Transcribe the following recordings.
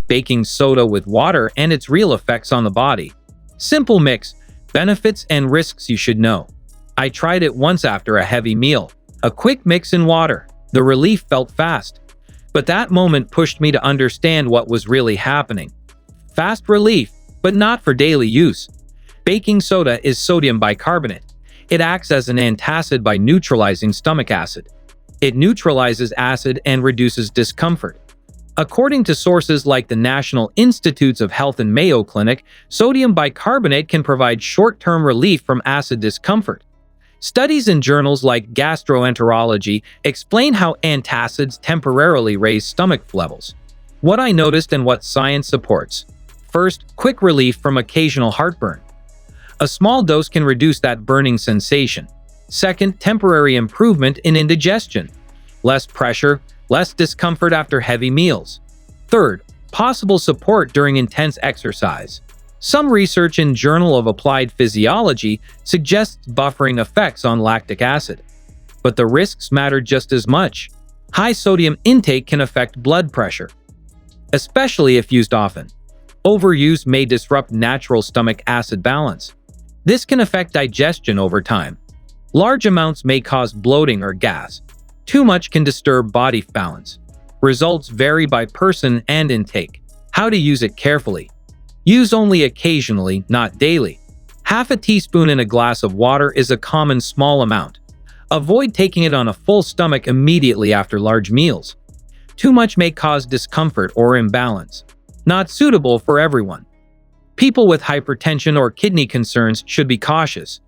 baking soda with water and its real effects on the body. Simple mix, benefits and risks you should know. I tried it once after a heavy meal. A quick mix in water. The relief felt fast. But that moment pushed me to understand what was really happening. Fast relief, but not for daily use. Baking soda is sodium bicarbonate. It acts as an antacid by neutralizing stomach acid. It neutralizes acid and reduces discomfort. According to sources like the National Institutes of Health and Mayo Clinic, sodium bicarbonate can provide short-term relief from acid discomfort. Studies in journals like gastroenterology explain how antacids temporarily raise stomach levels. What I noticed and what science supports. First, quick relief from occasional heartburn. A small dose can reduce that burning sensation. Second, temporary improvement in indigestion. Less pressure, less discomfort after heavy meals. Third, possible support during intense exercise. Some research in Journal of Applied Physiology suggests buffering effects on lactic acid. But the risks matter just as much. High sodium intake can affect blood pressure, especially if used often. Overuse may disrupt natural stomach acid balance. This can affect digestion over time. Large amounts may cause bloating or gas. Too much can disturb body balance. Results vary by person and intake. How to use it carefully. Use only occasionally, not daily. Half a teaspoon in a glass of water is a common small amount. Avoid taking it on a full stomach immediately after large meals. Too much may cause discomfort or imbalance. Not suitable for everyone. People with hypertension or kidney concerns should be cautious.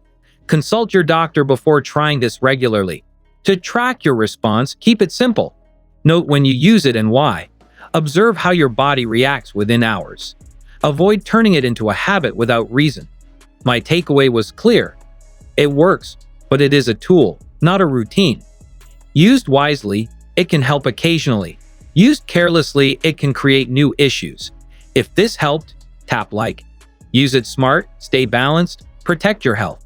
Consult your doctor before trying this regularly. To track your response, keep it simple. Note when you use it and why. Observe how your body reacts within hours. Avoid turning it into a habit without reason. My takeaway was clear. It works, but it is a tool, not a routine. Used wisely, it can help occasionally. Used carelessly, it can create new issues. If this helped, tap like. Use it smart, stay balanced, protect your health.